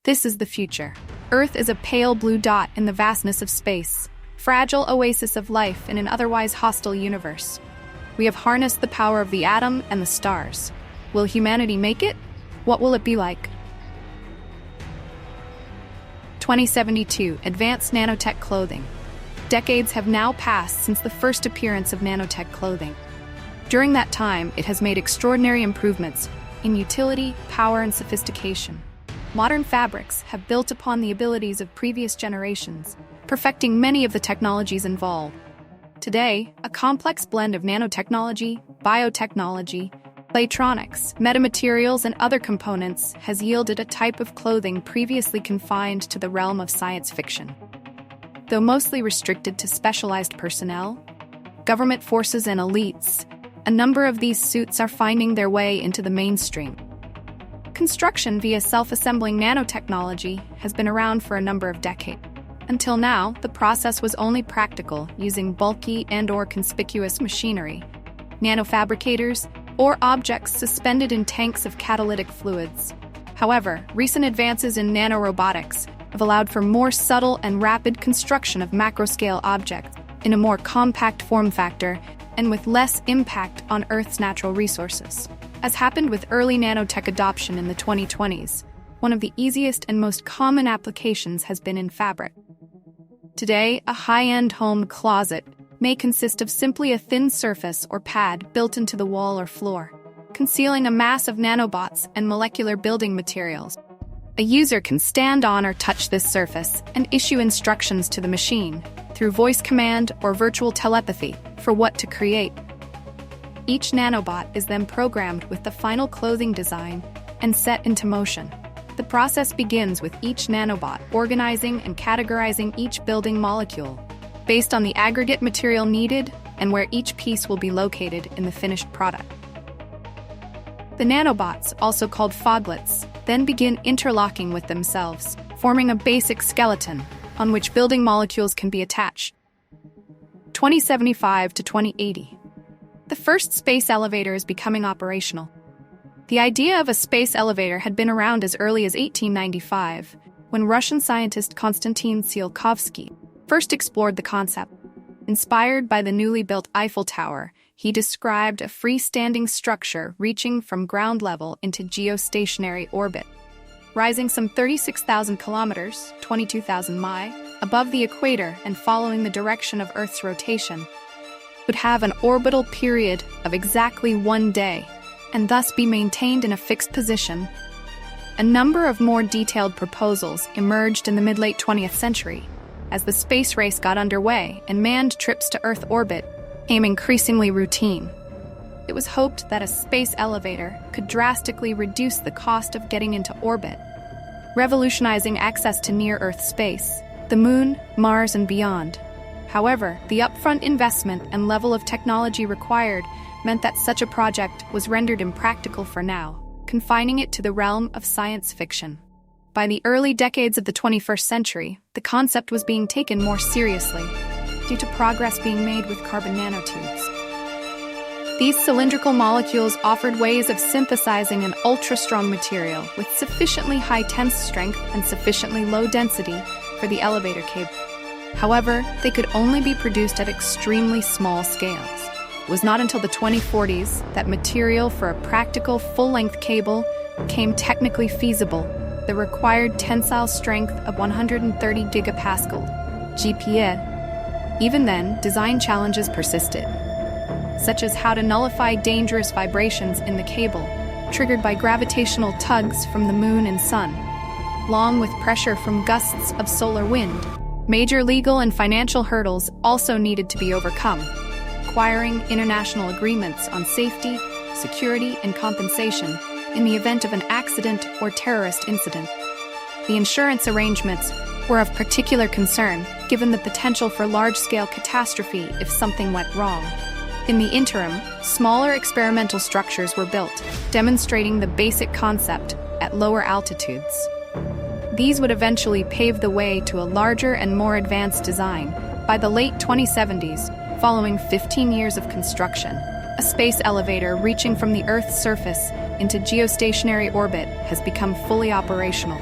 This is the future. Earth is a pale blue dot in the vastness of space, fragile oasis of life in an otherwise hostile universe. We have harnessed the power of the atom and the stars. Will humanity make it? What will it be like? 2072 Advanced Nanotech Clothing. Decades have now passed since the first appearance of nanotech clothing. During that time, it has made extraordinary improvements in utility, power, and sophistication. Modern fabrics have built upon the abilities of previous generations, perfecting many of the technologies involved. Today, a complex blend of nanotechnology, biotechnology, electronics, metamaterials, and other components has yielded a type of clothing previously confined to the realm of science fiction. Though mostly restricted to specialized personnel, government forces, and elites, a number of these suits are finding their way into the mainstream. Construction via self-assembling nanotechnology has been around for a number of decades. Until now, the process was only practical using bulky and/or conspicuous machinery, nanofabricators, or objects suspended in tanks of catalytic fluids. However, recent advances in nanorobotics have allowed for more subtle and rapid construction of macro-scale objects in a more compact form factor and with less impact on Earth's natural resources. As happened with early nanotech adoption in the 2020s, one of the easiest and most common applications has been in fabric. Today, a high-end home closet may consist of simply a thin surface or pad built into the wall or floor, concealing a mass of nanobots and molecular building materials. A user can stand on or touch this surface and issue instructions to the machine through voice command or virtual telepathy for what to create. Each nanobot is then programmed with the final clothing design and set into motion. The process begins with each nanobot organizing and categorizing each building molecule based on the aggregate material needed and where each piece will be located in the finished product. The nanobots, also called foglets, then begin interlocking with themselves, forming a basic skeleton on which building molecules can be attached. 2075 to 2080. The first space elevator is becoming operational. The idea of a space elevator had been around as early as 1895, when Russian scientist Konstantin Tsiolkovsky first explored the concept. Inspired by the newly built Eiffel Tower, he described a freestanding structure reaching from ground level into geostationary orbit. Rising some 36,000 kilometers, 22,000 miles, above the equator and following the direction of Earth's rotation, would have an orbital period of exactly 1 day, and thus be maintained in a fixed position. A number of more detailed proposals emerged in the mid-late 20th century, as the space race got underway and manned trips to Earth orbit became increasingly routine. It was hoped that a space elevator could drastically reduce the cost of getting into orbit, revolutionizing access to near-Earth space, the Moon, Mars, and beyond. However, the upfront investment and level of technology required meant that such a project was rendered impractical for now, confining it to the realm of science fiction. By the early decades of the 21st century, the concept was being taken more seriously, due to progress being made with carbon nanotubes. These cylindrical molecules offered ways of synthesizing an ultra-strong material with sufficiently high tensile strength and sufficiently low density for the elevator cable. However, they could only be produced at extremely small scales. It was not until the 2040s that material for a practical full-length cable became technically feasible. The required tensile strength of 130 gigapascal (GPa). Even then, design challenges persisted, such as how to nullify dangerous vibrations in the cable, triggered by gravitational tugs from the Moon and Sun, along with pressure from gusts of solar wind. Major legal and financial hurdles also needed to be overcome, requiring international agreements on safety, security, and compensation in the event of an accident or terrorist incident. The insurance arrangements were of particular concern, given the potential for large-scale catastrophe if something went wrong. In the interim, smaller experimental structures were built, demonstrating the basic concept at lower altitudes. These would eventually pave the way to a larger and more advanced design. By the late 2070s, following 15 years of construction, a space elevator reaching from the Earth's surface into geostationary orbit has become fully operational.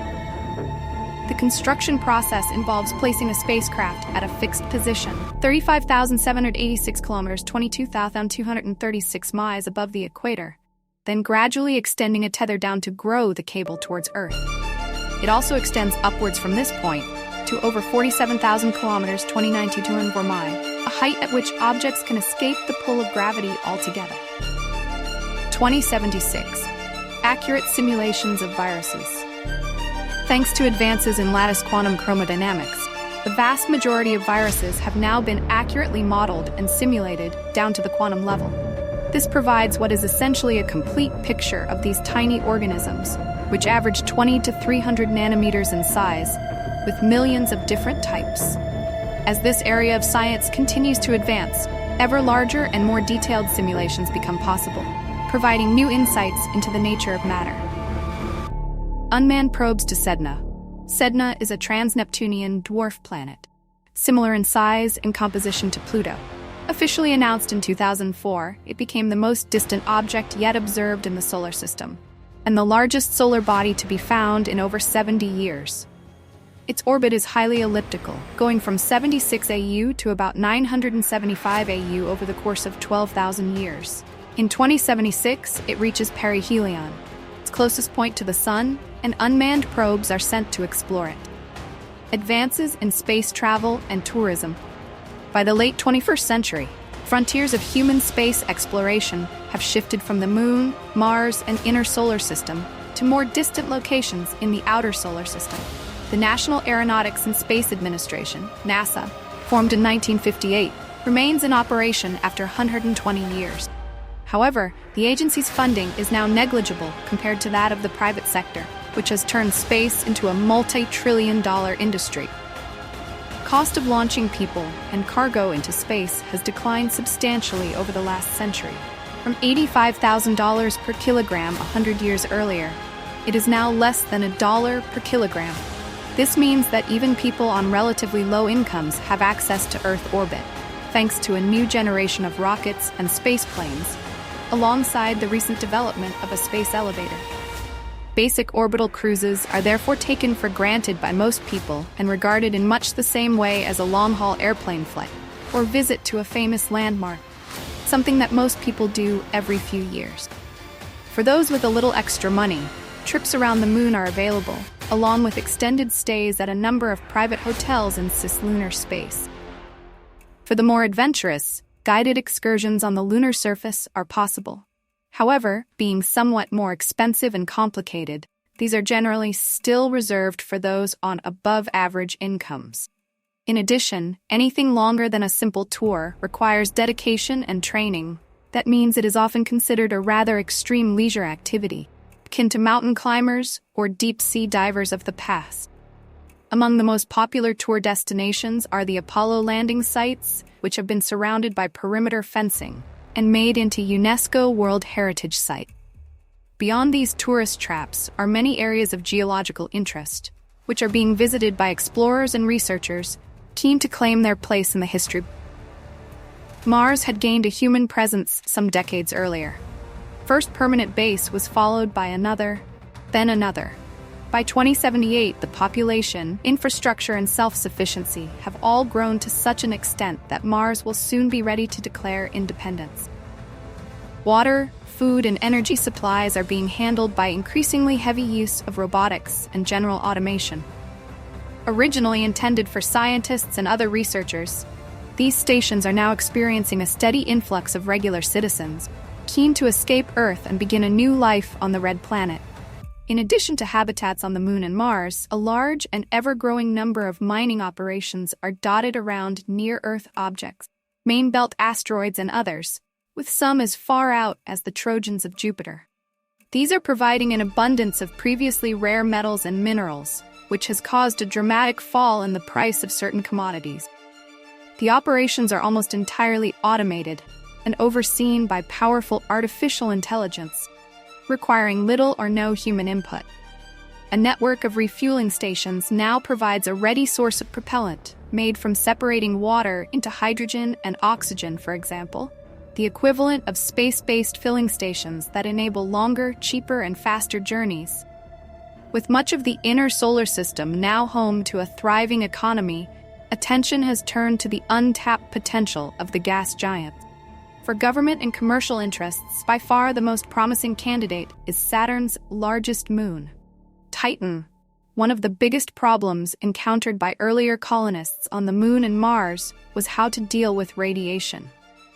The construction process involves placing a spacecraft at a fixed position, 35,786 kilometers, 22,236 miles above the equator, then gradually extending a tether down to grow the cable towards Earth. It also extends upwards from this point to over 47,000 kilometers, 29,204 miles, a height at which objects can escape the pull of gravity altogether. 2076. Accurate simulations of viruses. Thanks to advances in lattice quantum chromodynamics, the vast majority of viruses have now been accurately modeled and simulated down to the quantum level. This provides what is essentially a complete picture of these tiny organisms, which average 20 to 300 nanometers in size, with millions of different types. As this area of science continues to advance, ever larger and more detailed simulations become possible, providing new insights into the nature of matter. Unmanned probes to Sedna. Sedna is a trans-Neptunian dwarf planet, similar in size and composition to Pluto. Officially announced in 2004, it became the most distant object yet observed in the solar system, and the largest solar body to be found in over 70 years. Its orbit is highly elliptical, going from 76 AU to about 975 AU over the course of 12,000 years. In 2076, it reaches perihelion, its closest point to the Sun, and unmanned probes are sent to explore it. Advances in space travel and tourism. By the late 21st century, frontiers of human space exploration have shifted from the Moon, Mars, and inner solar system to more distant locations in the outer solar system. The National Aeronautics and Space Administration, NASA, formed in 1958, remains in operation after 120 years. However, the agency's funding is now negligible compared to that of the private sector, which has turned space into a multi-trillion-dollar industry. Cost of launching people and cargo into space has declined substantially over the last century. From $85,000 per kilogram 100 years earlier, it is now less than $1 per kilogram. This means that even people on relatively low incomes have access to Earth orbit, thanks to a new generation of rockets and space planes, alongside the recent development of a space elevator. Basic orbital cruises are therefore taken for granted by most people and regarded in much the same way as a long-haul airplane flight or visit to a famous landmark, something that most people do every few years. For those with a little extra money, trips around the moon are available, along with extended stays at a number of private hotels in cislunar space. For the more adventurous, guided excursions on the lunar surface are possible. However, being somewhat more expensive and complicated, these are generally still reserved for those on above-average incomes. In addition, anything longer than a simple tour requires dedication and training. That means it is often considered a rather extreme leisure activity, akin to mountain climbers or deep-sea divers of the past. Among the most popular tour destinations are the Apollo landing sites, which have been surrounded by perimeter fencing and made into UNESCO World Heritage Site. Beyond these tourist traps are many areas of geological interest, which are being visited by explorers and researchers keen to claim their place in the history. Mars had gained a human presence some decades earlier. First permanent base was followed by another, then another. By 2078, the population, infrastructure, and self-sufficiency have all grown to such an extent that Mars will soon be ready to declare independence. Water, food, and energy supplies are being handled by increasingly heavy use of robotics and general automation. Originally intended for scientists and other researchers, these stations are now experiencing a steady influx of regular citizens, keen to escape Earth and begin a new life on the Red Planet. In addition to habitats on the Moon and Mars, a large and ever-growing number of mining operations are dotted around near-Earth objects, main belt asteroids and others, with some as far out as the Trojans of Jupiter. These are providing an abundance of previously rare metals and minerals, which has caused a dramatic fall in the price of certain commodities. The operations are almost entirely automated and overseen by powerful artificial intelligence, requiring little or no human input. A network of refueling stations now provides a ready source of propellant, made from separating water into hydrogen and oxygen, for example, the equivalent of space-based filling stations that enable longer, cheaper, and faster journeys. With much of the inner solar system now home to a thriving economy, attention has turned to the untapped potential of the gas giants. For government and commercial interests, by far the most promising candidate is Saturn's largest moon, Titan. One of the biggest problems encountered by earlier colonists on the Moon and Mars was how to deal with radiation.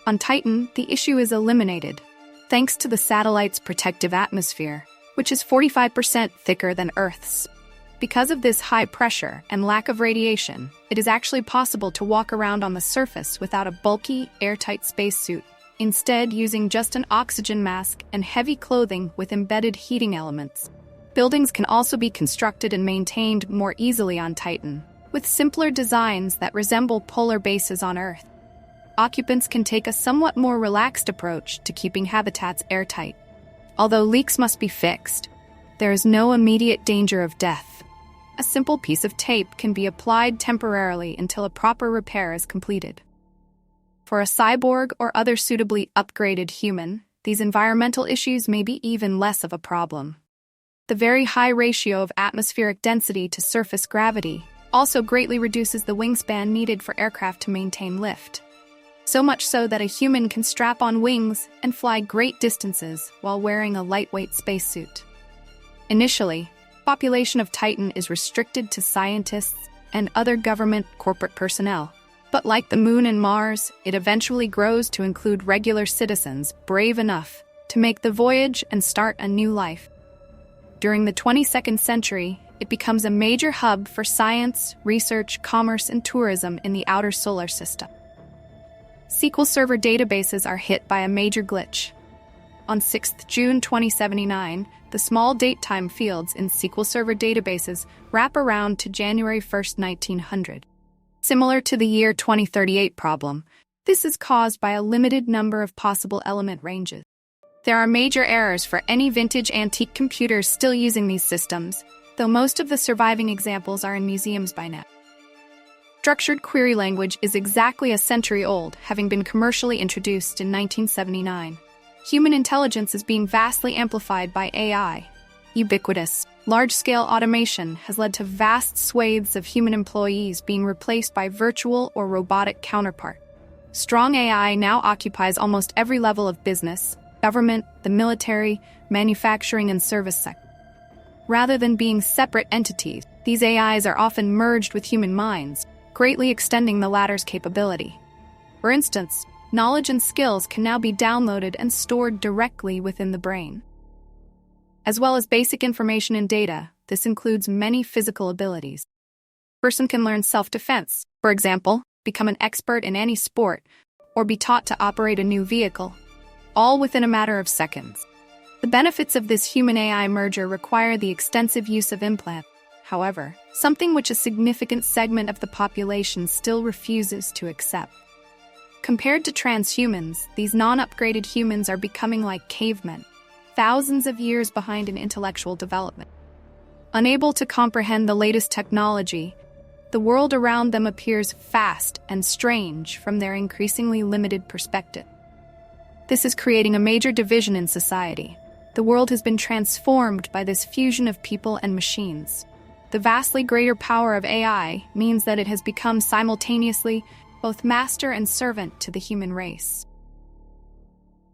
On Titan, the issue is eliminated, thanks to the satellite's protective atmosphere, which is 45% thicker than Earth's. Because of this high pressure and lack of radiation, it is actually possible to walk around on the surface without a bulky, airtight spacesuit, instead using just an oxygen mask and heavy clothing with embedded heating elements. Buildings can also be constructed and maintained more easily on Titan, with simpler designs that resemble polar bases on Earth. Occupants can take a somewhat more relaxed approach to keeping habitats airtight. Although leaks must be fixed, there is no immediate danger of death. A simple piece of tape can be applied temporarily until a proper repair is completed. For a cyborg or other suitably upgraded human, these environmental issues may be even less of a problem. The very high ratio of atmospheric density to surface gravity also greatly reduces the wingspan needed for aircraft to maintain lift. So much so that a human can strap on wings and fly great distances while wearing a lightweight spacesuit. Initially, population of Titan is restricted to scientists and other government corporate personnel. But like the Moon and Mars, it eventually grows to include regular citizens brave enough to make the voyage and start a new life. During the 22nd century, it becomes a major hub for science, research, commerce, and tourism in the outer solar system. SQL Server databases are hit by a major glitch. On 6 June 2079, the small date-time fields in SQL Server databases wrap around to January 1, 1900. Similar to the year 2038 problem, this is caused by a limited number of possible element ranges. There are major errors for any vintage antique computers still using these systems, though most of the surviving examples are in museums by now. Structured query language is exactly a century old, having been commercially introduced in 1979. Human intelligence is being vastly amplified by AI. Ubiquitous, large-scale automation has led to vast swathes of human employees being replaced by virtual or robotic counterpart. Strong AI now occupies almost every level of business, government, the military, manufacturing, and service sector. Rather than being separate entities, these AIs are often merged with human minds, greatly extending the latter's capability. For instance, knowledge and skills can now be downloaded and stored directly within the brain. As well as basic information and data, this includes many physical abilities. A person can learn self-defense, for example, become an expert in any sport, or be taught to operate a new vehicle, all within a matter of seconds. The benefits of this human-AI merger require the extensive use of implants. However, something which a significant segment of the population still refuses to accept. Compared to transhumans, these non-upgraded humans are becoming like cavemen, thousands of years behind in intellectual development. Unable to comprehend the latest technology, the world around them appears vast and strange from their increasingly limited perspective. This is creating a major division in society. The world has been transformed by this fusion of people and machines. The vastly greater power of AI means that it has become simultaneously both master and servant to the human race.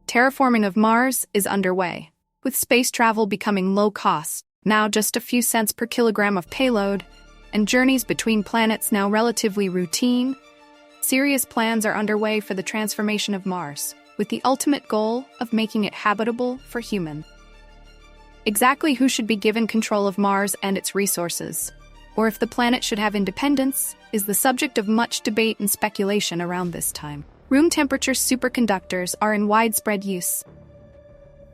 Terraforming of Mars is underway, with space travel becoming low cost, now just a few cents per kilogram of payload, and journeys between planets now relatively routine. Serious plans are underway for the transformation of Mars, with the ultimate goal of making it habitable for humans. Exactly who should be given control of Mars and its resources, or if the planet should have independence, is the subject of much debate and speculation around this time. Room temperature superconductors are in widespread use.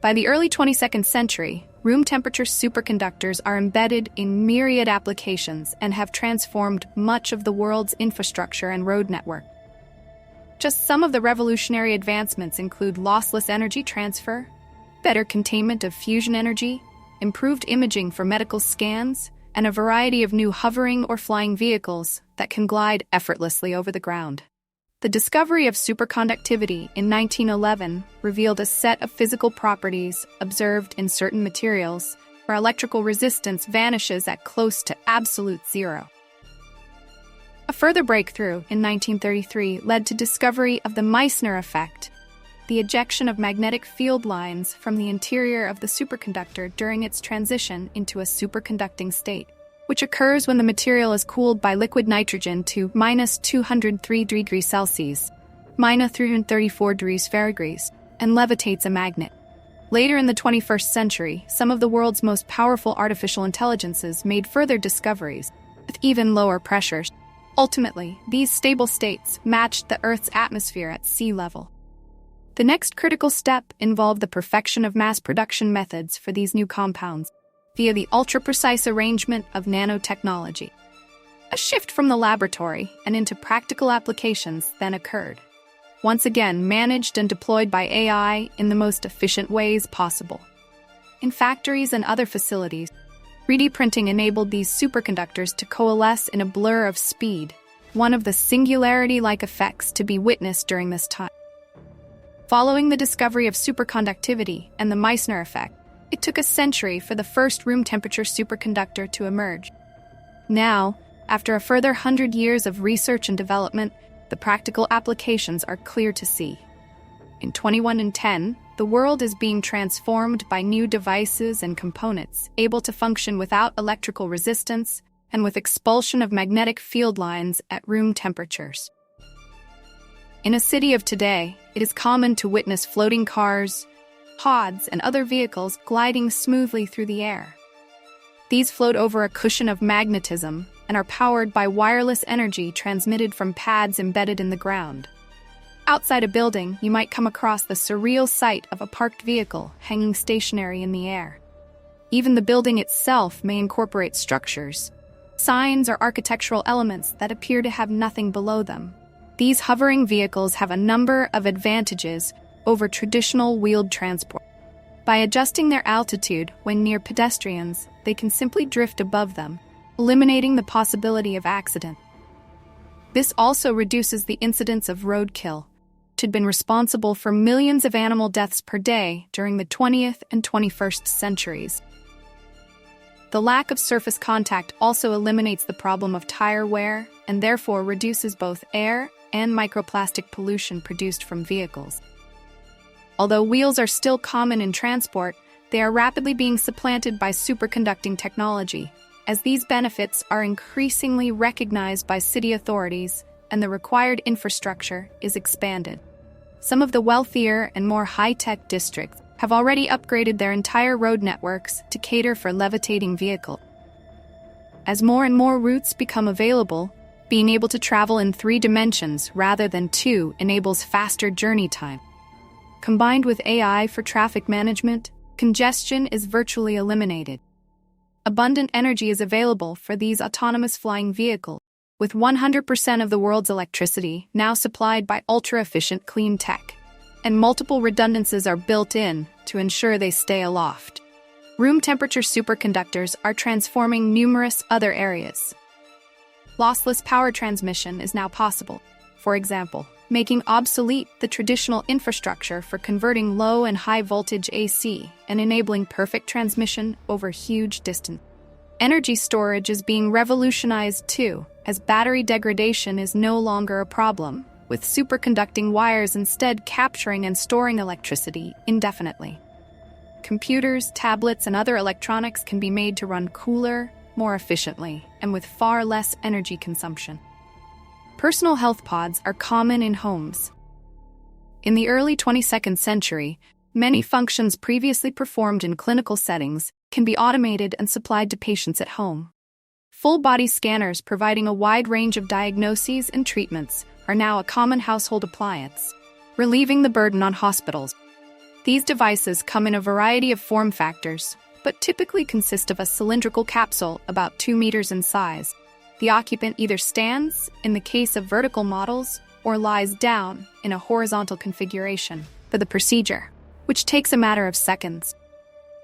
By the early 22nd century, room temperature superconductors are embedded in myriad applications and have transformed much of the world's infrastructure and road network. Just some of the revolutionary advancements include lossless energy transfer, better containment of fusion energy, improved imaging for medical scans, and a variety of new hovering or flying vehicles that can glide effortlessly over the ground. The discovery of superconductivity in 1911 revealed a set of physical properties observed in certain materials where electrical resistance vanishes at close to absolute zero. A further breakthrough in 1933 led to discovery of the Meissner effect, the ejection of magnetic field lines from the interior of the superconductor during its transition into a superconducting state, which occurs when the material is cooled by liquid nitrogen to -203 degrees Celsius, -334 degrees Fahrenheit, and levitates a magnet. Later in the 21st century, some of the world's most powerful artificial intelligences made further discoveries, with even lower pressures. Ultimately, these stable states matched the Earth's atmosphere at sea level. The next critical step involved the perfection of mass production methods for these new compounds via the ultra-precise arrangement of nanotechnology. A shift from the laboratory and into practical applications then occurred, once again managed and deployed by AI in the most efficient ways possible. In factories and other facilities, 3D printing enabled these superconductors to coalesce in a blur of speed, one of the singularity-like effects to be witnessed during this time. Following the discovery of superconductivity and the Meissner effect, it took a century for the first room-temperature superconductor to emerge. Now, after a further 100 years of research and development, the practical applications are clear to see. In 2110, the world is being transformed by new devices and components able to function without electrical resistance and with expulsion of magnetic field lines at room temperatures. In a city of today, it is common to witness floating cars, pods, and other vehicles gliding smoothly through the air. These float over a cushion of magnetism and are powered by wireless energy transmitted from pads embedded in the ground. Outside a building, you might come across the surreal sight of a parked vehicle hanging stationary in the air. Even the building itself may incorporate structures, signs, or architectural elements that appear to have nothing below them. These hovering vehicles have a number of advantages over traditional wheeled transport. By adjusting their altitude when near pedestrians, they can simply drift above them, eliminating the possibility of accident. This also reduces the incidence of roadkill, which had been responsible for millions of animal deaths per day during the 20th and 21st centuries. The lack of surface contact also eliminates the problem of tire wear and therefore reduces both air and microplastic pollution produced from vehicles. Although wheels are still common in transport, they are rapidly being supplanted by superconducting technology, as these benefits are increasingly recognized by city authorities and the required infrastructure is expanded. Some of the wealthier and more high-tech districts have already upgraded their entire road networks to cater for levitating vehicles. As more and more routes become available, being able to travel in 3 dimensions rather than 2 enables faster journey time. Combined with AI for traffic management, congestion is virtually eliminated. Abundant energy is available for these autonomous flying vehicles, with 100% of the world's electricity now supplied by ultra-efficient clean tech, and multiple redundancies are built in to ensure they stay aloft. Room temperature superconductors are transforming numerous other areas. Lossless power transmission is now possible, for example, making obsolete the traditional infrastructure for converting low and high voltage AC and enabling perfect transmission over huge distance. Energy storage is being revolutionized too, as battery degradation is no longer a problem, with superconducting wires instead capturing and storing electricity indefinitely. Computers, tablets, and other electronics can be made to run cooler, more efficiently, and with far less energy consumption. Personal health pods are common in homes. In the early 22nd century, many functions previously performed in clinical settings can be automated and supplied to patients at home. Full-body scanners providing a wide range of diagnoses and treatments are now a common household appliance, relieving the burden on hospitals. These devices come in a variety of form factors, but typically consist of a cylindrical capsule about 2 meters in size. The occupant either stands, in the case of vertical models, or lies down in a horizontal configuration for the procedure, which takes a matter of seconds.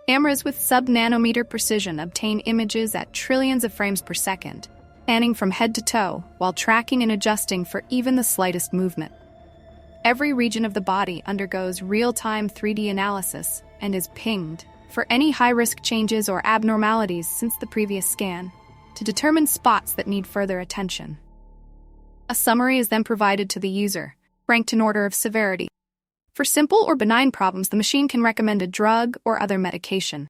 Cameras with sub-nanometer precision obtain images at trillions of frames per second, spanning from head to toe while tracking and adjusting for even the slightest movement. Every region of the body undergoes real-time 3D analysis and is pinged, for any high-risk changes or abnormalities since the previous scan, to determine spots that need further attention. A summary is then provided to the user, ranked in order of severity. For simple or benign problems, the machine can recommend a drug or other medication.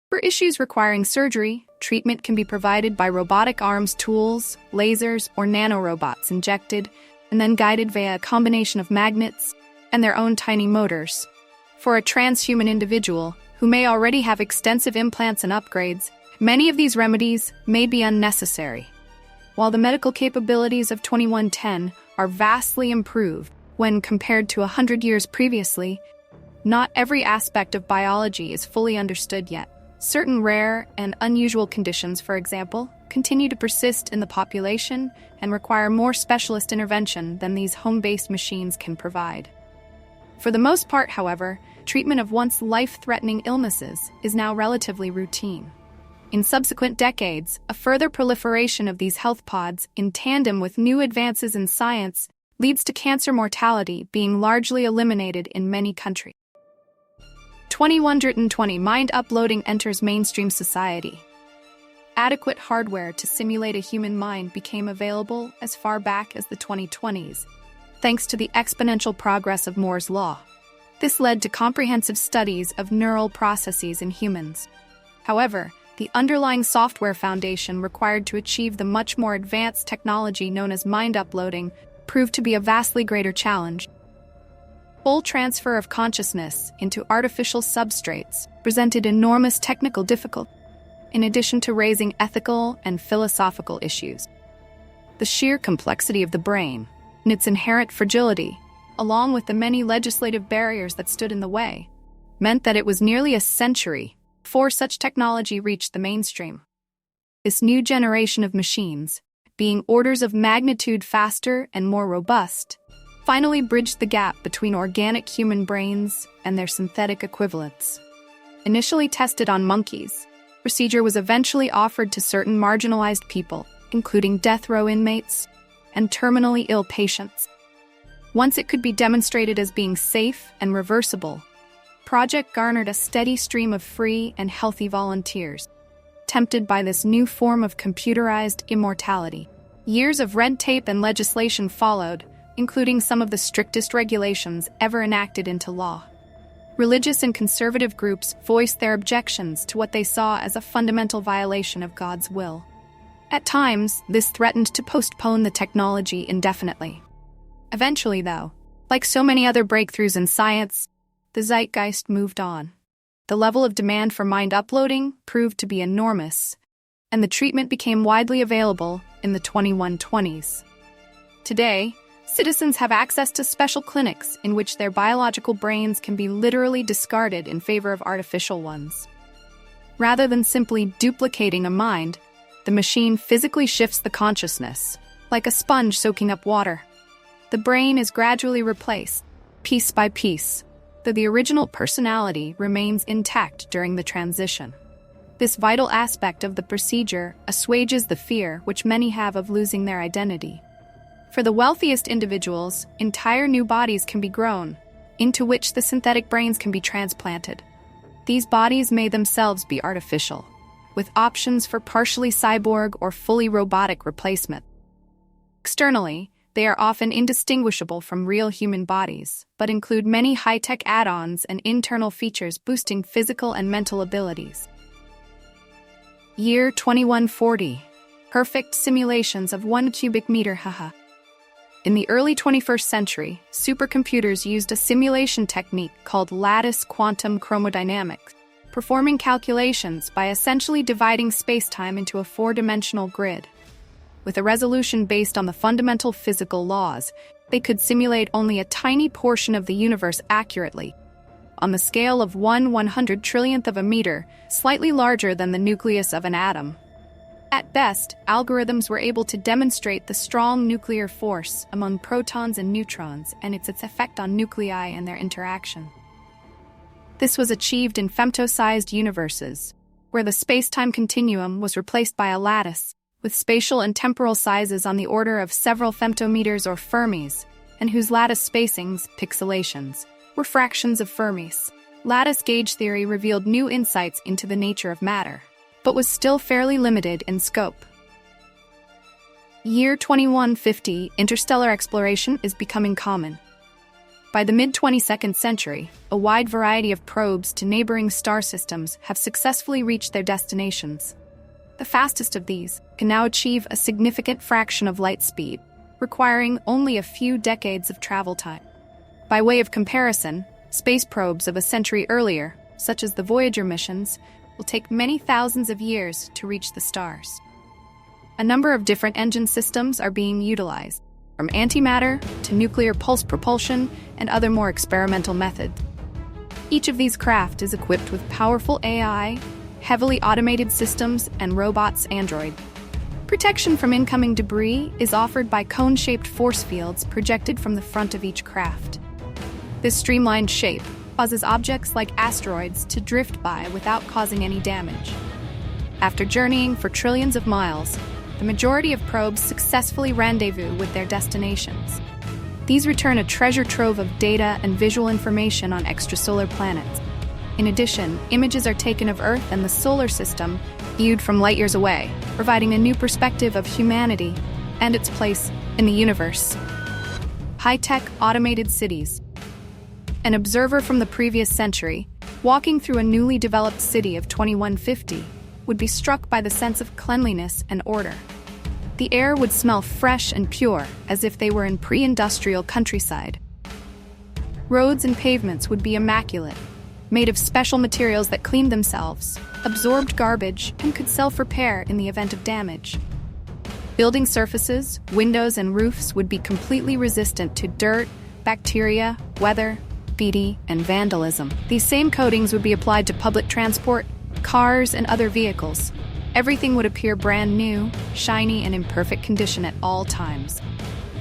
For issues requiring surgery, treatment can be provided by robotic arms, tools, lasers, or nanorobots injected and then guided via a combination of magnets and their own tiny motors. For a transhuman individual who may already have extensive implants and upgrades, many of these remedies may be unnecessary. While the medical capabilities of 2110 are vastly improved when compared to 100 years previously, not every aspect of biology is fully understood yet. Certain rare and unusual conditions, for example, continue to persist in the population and require more specialist intervention than these home-based machines can provide. For the most part, however, treatment of once life-threatening illnesses is now relatively routine. In subsequent decades, a further proliferation of these health pods, in tandem with new advances in science, leads to cancer mortality being largely eliminated in many countries. 2120 Mind uploading enters mainstream society. Adequate hardware to simulate a human mind became available as far back as the 2020s, thanks to the exponential progress of Moore's law. This led to comprehensive studies of neural processes in humans. However, the underlying software foundation required to achieve the much more advanced technology known as mind uploading proved to be a vastly greater challenge. Full transfer of consciousness into artificial substrates presented enormous technical difficulties, in addition to raising ethical and philosophical issues. The sheer complexity of the brain and its inherent fragility, along with the many legislative barriers that stood in the way, meant that it was nearly a century before such technology reached the mainstream. This new generation of machines, being orders of magnitude faster and more robust, finally bridged the gap between organic human brains and their synthetic equivalents. Initially tested on monkeys, the procedure was eventually offered to certain marginalized people, including death row inmates and terminally ill patients. Once it could be demonstrated as being safe and reversible, the project garnered a steady stream of free and healthy volunteers, tempted by this new form of computerized immortality. Years of red tape and legislation followed, including some of the strictest regulations ever enacted into law. Religious and conservative groups voiced their objections to what they saw as a fundamental violation of God's will. At times, this threatened to postpone the technology indefinitely. Eventually, though, like so many other breakthroughs in science, the zeitgeist moved on. The level of demand for mind uploading proved to be enormous, and the treatment became widely available in the 2120s. Today, citizens have access to special clinics in which their biological brains can be literally discarded in favor of artificial ones. Rather than simply duplicating a mind, the machine physically shifts the consciousness, like a sponge soaking up water. The brain is gradually replaced, piece by piece, though the original personality remains intact during the transition. This vital aspect of the procedure assuages the fear which many have of losing their identity. For the wealthiest individuals, entire new bodies can be grown, into which the synthetic brains can be transplanted. These bodies may themselves be artificial, with options for partially cyborg or fully robotic replacement. Externally, they are often indistinguishable from real human bodies, but include many high-tech add-ons and internal features boosting physical and mental abilities. Year 2140. Perfect simulations of 1 cubic meter. In the early 21st century, supercomputers used a simulation technique called lattice quantum chromodynamics, performing calculations by essentially dividing spacetime into a four-dimensional grid. With a resolution based on the fundamental physical laws, they could simulate only a tiny portion of the universe accurately, on the scale of 1/100 trillionth of a meter, slightly larger than the nucleus of an atom. At best, algorithms were able to demonstrate the strong nuclear force among protons and neutrons and its effect on nuclei and their interaction. This was achieved in femto-sized universes, where the space-time continuum was replaced by a lattice, with spatial and temporal sizes on the order of several femtometers or fermis, and whose lattice spacings, pixelations, were fractions of fermis. lattice gauge theory revealed new insights into the nature of matter, but was still fairly limited in scope. Year 2150, interstellar exploration is becoming common. By the mid-22nd century, a wide variety of probes to neighboring star systems have successfully reached their destinations. The fastest of these can now achieve a significant fraction of light speed, requiring only a few decades of travel time. By way of comparison, space probes of a century earlier, such as the Voyager missions, will take many thousands of years to reach the stars. A number of different engine systems are being utilized, from antimatter to nuclear pulse propulsion and other more experimental methods. Each of these craft is equipped with powerful AI, heavily automated systems, and robots android. Protection from incoming debris is offered by cone-shaped force fields projected from the front of each craft. This streamlined shape causes objects like asteroids to drift by without causing any damage. After journeying for trillions of miles, the majority of probes successfully rendezvous with their destinations. These return a treasure trove of data and visual information on extrasolar planets. In addition, images are taken of Earth and the solar system, viewed from light years away, providing a new perspective of humanity and its place in the universe. High-tech automated cities. An observer from the previous century, walking through a newly developed city of 2150, would be struck by the sense of cleanliness and order. The air would smell fresh and pure, as if they were in pre-industrial countryside. Roads and pavements would be immaculate, made of special materials that cleaned themselves, absorbed garbage, and could self-repair in the event of damage. Building surfaces, windows, and roofs would be completely resistant to dirt, bacteria, weather, graffiti, and vandalism. These same coatings would be applied to public transport, cars, and other vehicles. Everything would appear brand new, shiny, and in perfect condition at all times.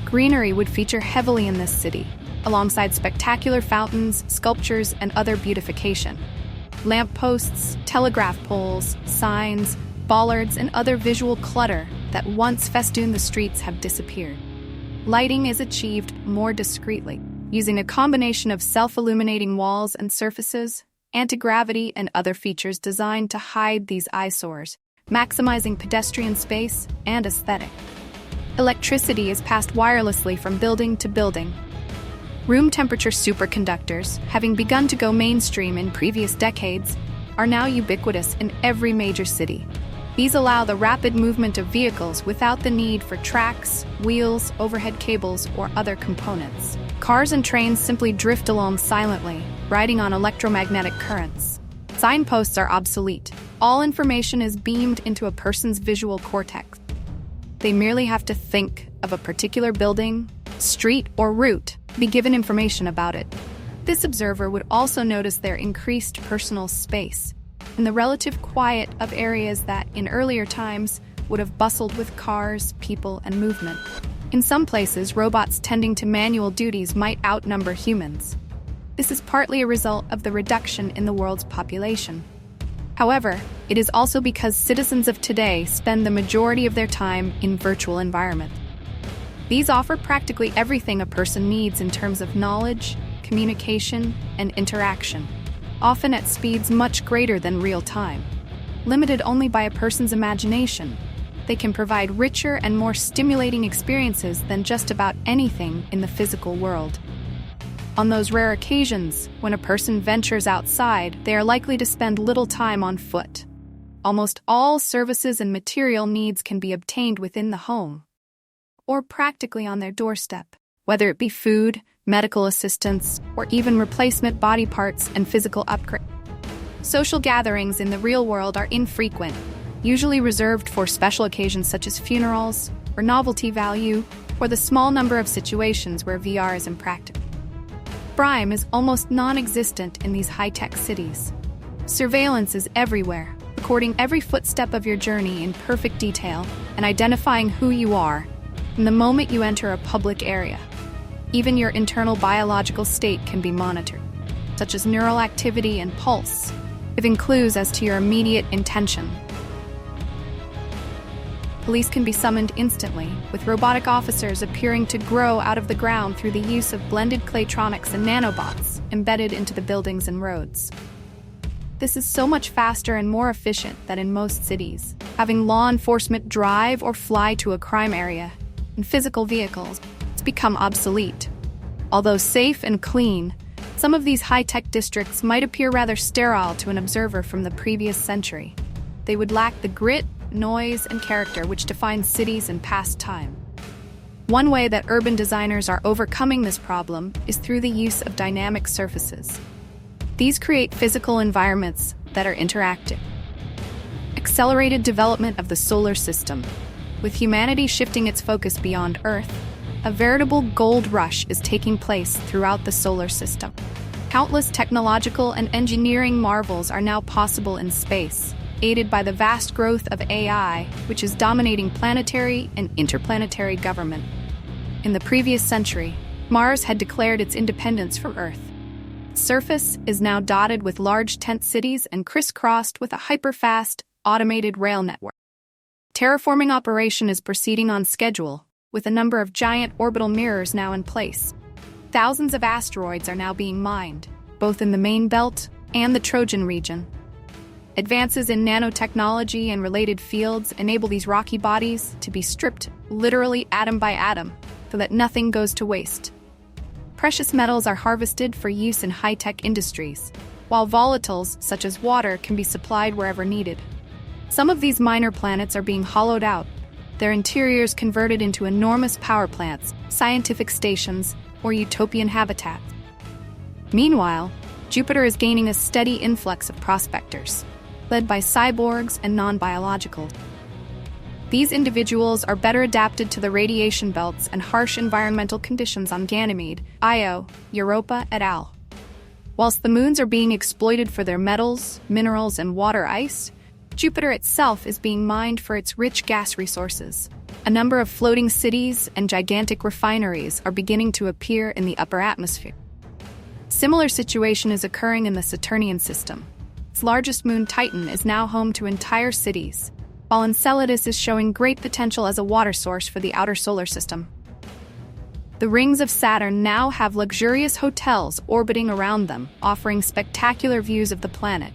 Greenery would feature heavily in this city, alongside spectacular fountains, sculptures, and other beautification. Lampposts, telegraph poles, signs, bollards, and other visual clutter that once festooned the streets have disappeared. Lighting is achieved more discreetly, using a combination of self-illuminating walls and surfaces, anti-gravity, and other features designed to hide these eyesores, maximizing pedestrian space and aesthetic. Electricity is passed wirelessly from building to building. Room temperature superconductors, having begun to go mainstream in previous decades, are now ubiquitous in every major city. These allow the rapid movement of vehicles without the need for tracks, wheels, overhead cables, or other components. Cars and trains simply drift along silently, riding on electromagnetic currents. Signposts are obsolete. All information is beamed into a person's visual cortex. They merely have to think of a particular building, street, or route, be given information about it. This observer would also notice their increased personal space and the relative quiet of areas that, in earlier times, would have bustled with cars, people, and movement. In some places, robots tending to manual duties might outnumber humans. This is partly a result of the reduction in the world's population. However, it is also because citizens of today spend the majority of their time in virtual environments. These offer practically everything a person needs in terms of knowledge, communication, and interaction, often at speeds much greater than real time. Limited only by a person's imagination, they can provide richer and more stimulating experiences than just about anything in the physical world. On those rare occasions when a person ventures outside, they are likely to spend little time on foot. Almost all services and material needs can be obtained within the home, or practically on their doorstep, whether it be food, medical assistance, or even replacement body parts and physical upgrade. Social gatherings in the real world are infrequent, usually reserved for special occasions such as funerals, or novelty value, or the small number of situations where VR is impractical. Crime is almost non-existent in these high-tech cities. Surveillance is everywhere, recording every footstep of your journey in perfect detail and identifying who you are from the moment you enter a public area. Even your internal biological state can be monitored, such as neural activity and pulse, giving clues as to your immediate intention. Police can be summoned instantly, with robotic officers appearing to grow out of the ground through the use of blended claytronics and nanobots embedded into the buildings and roads. This is so much faster and more efficient than in most cities. Having law enforcement drive or fly to a crime area in physical vehicles has become obsolete. Although safe and clean, some of these high-tech districts might appear rather sterile to an observer from the previous century. They would lack the grit, noise, and character which defines cities in past time. One way that urban designers are overcoming this problem is through the use of dynamic surfaces. These create physical environments that are interactive. Accelerated development of the solar system. With humanity shifting its focus beyond Earth, a veritable gold rush is taking place throughout the solar system. Countless technological and engineering marvels are now possible in space, aided by the vast growth of AI, which is dominating planetary and interplanetary government. In the previous century, Mars had declared its independence from Earth. Its surface is now dotted with large tent cities and crisscrossed with a hyper-fast, automated rail network. Terraforming operation is proceeding on schedule, with a number of giant orbital mirrors now in place. Thousands of asteroids are now being mined, both in the main belt and the Trojan region. Advances in nanotechnology and related fields enable these rocky bodies to be stripped literally atom by atom, so that nothing goes to waste. Precious metals are harvested for use in high-tech industries, while volatiles, such as water, can be supplied wherever needed. Some of these minor planets are being hollowed out, their interiors converted into enormous power plants, scientific stations, or utopian habitats. Meanwhile, Jupiter is gaining a steady influx of prospectors, led by cyborgs and non-biological. These individuals are better adapted to the radiation belts and harsh environmental conditions on Ganymede, Io, Europa, et al. Whilst the moons are being exploited for their metals, minerals, and water ice, Jupiter itself is being mined for its rich gas resources. A number of floating cities and gigantic refineries are beginning to appear in the upper atmosphere. Similar situation is occurring in the Saturnian system. Its largest moon, Titan, is now home to entire cities, while Enceladus is showing great potential as a water source for the outer solar system. The rings of Saturn now have luxurious hotels orbiting around them, offering spectacular views of the planet.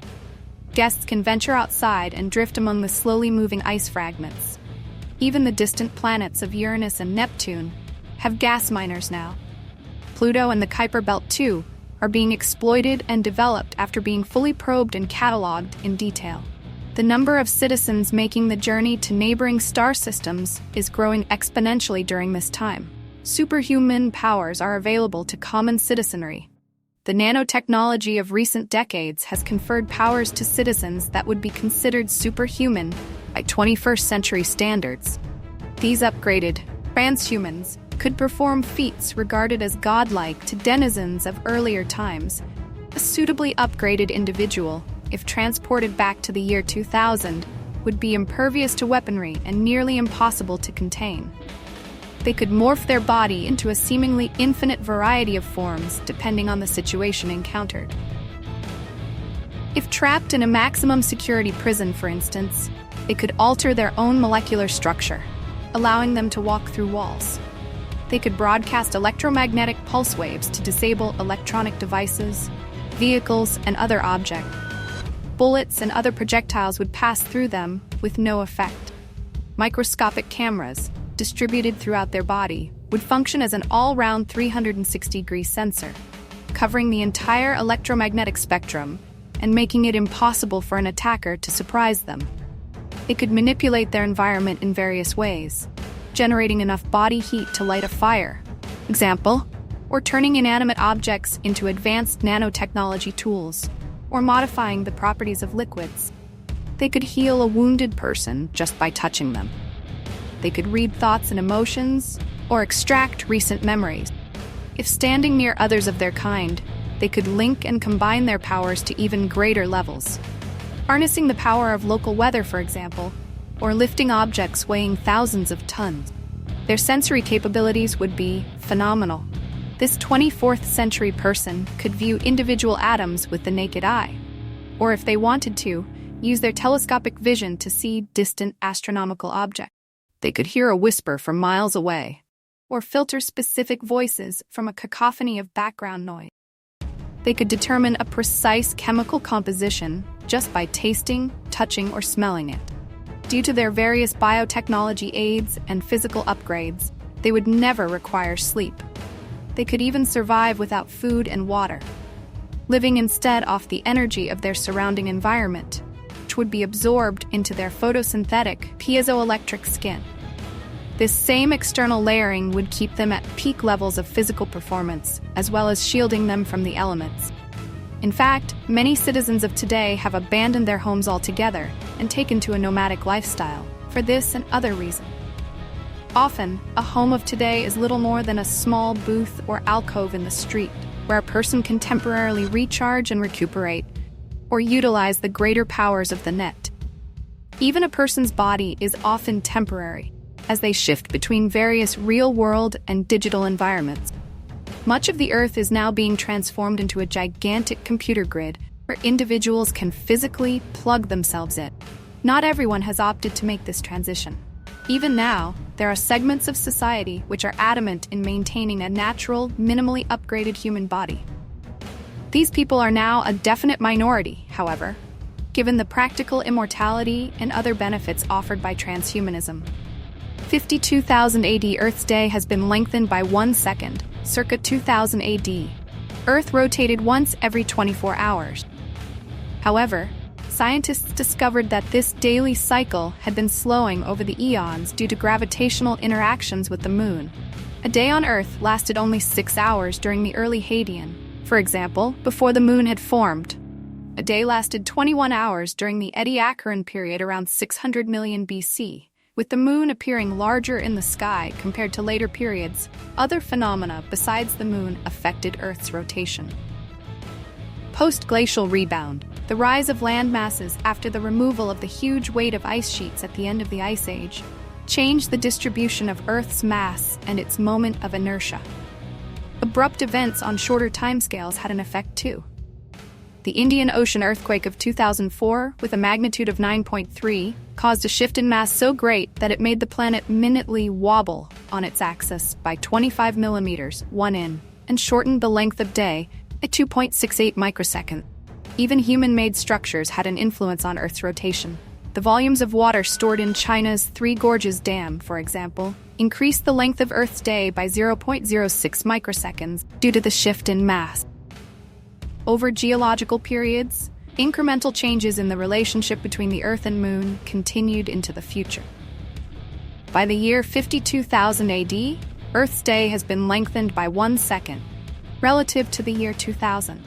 Guests can venture outside and drift among the slowly moving ice fragments. Even the distant planets of Uranus and Neptune have gas miners now. Pluto and the Kuiper Belt, too, are being exploited and developed after being fully probed and catalogued in detail. The number of citizens making the journey to neighboring star systems is growing exponentially during this time. Superhuman powers are available to common citizenry. The nanotechnology of recent decades has conferred powers to citizens that would be considered superhuman by 21st century standards. These upgraded transhumans could perform feats regarded as godlike to denizens of earlier times. A suitably upgraded individual, if transported back to the year 2000, would be impervious to weaponry and nearly impossible to contain. They could morph their body into a seemingly infinite variety of forms depending on the situation encountered. If trapped in a maximum security prison, for instance, they could alter their own molecular structure, allowing them to walk through walls. They could broadcast electromagnetic pulse waves to disable electronic devices, vehicles, and other objects. Bullets and other projectiles would pass through them with no effect. Microscopic cameras, distributed throughout their body, would function as an all-round 360-degree sensor, covering the entire electromagnetic spectrum and making it impossible for an attacker to surprise them. They could manipulate their environment in various ways, generating enough body heat to light a fire, example, or turning inanimate objects into advanced nanotechnology tools, or modifying the properties of liquids. They could heal a wounded person just by touching them. They could read thoughts and emotions, or extract recent memories. If standing near others of their kind, they could link and combine their powers to even greater levels. Harnessing the power of local weather, for example, or lifting objects weighing thousands of tons. Their sensory capabilities would be phenomenal. This 24th century person could view individual atoms with the naked eye, or if they wanted to, use their telescopic vision to see distant astronomical objects. They could hear a whisper from miles away, or filter specific voices from a cacophony of background noise. They could determine a precise chemical composition just by tasting, touching, or smelling it. Due to their various biotechnology aids and physical upgrades, they would never require sleep. They could even survive without food and water, living instead off the energy of their surrounding environment, which would be absorbed into their photosynthetic piezoelectric skin. This same external layering would keep them at peak levels of physical performance, as well as shielding them from the elements. In fact, many citizens of today have abandoned their homes altogether and taken to a nomadic lifestyle for this and other reasons. Often, a home of today is little more than a small booth or alcove in the street, where a person can temporarily recharge and recuperate, or utilize the greater powers of the net. Even a person's body is often temporary, as they shift between various real-world and digital environments. Much of the Earth is now being transformed into a gigantic computer grid where individuals can physically plug themselves in. Not everyone has opted to make this transition. Even now, there are segments of society which are adamant in maintaining a natural, minimally upgraded human body. These people are now a definite minority, however, given the practical immortality and other benefits offered by transhumanism. 52,000 AD Earth's day has been lengthened by 1 second, circa 2000 AD. Earth rotated once every 24 hours. However, scientists discovered that this daily cycle had been slowing over the eons due to gravitational interactions with the Moon. A day on Earth lasted only 6 hours during the early Hadean, for example, before the Moon had formed. A day lasted 21 hours during the Ediacaran period around 600 million BC. With the Moon appearing larger in the sky compared to later periods, other phenomena besides the Moon affected Earth's rotation. Post-glacial rebound, the rise of land masses after the removal of the huge weight of ice sheets at the end of the Ice Age, changed the distribution of Earth's mass and its moment of inertia. Abrupt events on shorter timescales had an effect too. The Indian Ocean earthquake of 2004, with a magnitude of 9.3, caused a shift in mass so great that it made the planet minutely wobble on its axis by 25 millimeters, 1 in, and shortened the length of day at 2.68 microseconds. Even human-made structures had an influence on Earth's rotation. The volumes of water stored in China's Three Gorges Dam, for example, increased the length of Earth's day by 0.06 microseconds due to the shift in mass. Over geological periods, incremental changes in the relationship between the Earth and Moon continued into the future. By the year 52,000 AD, Earth's day has been lengthened by 1 second, relative to the year 2000.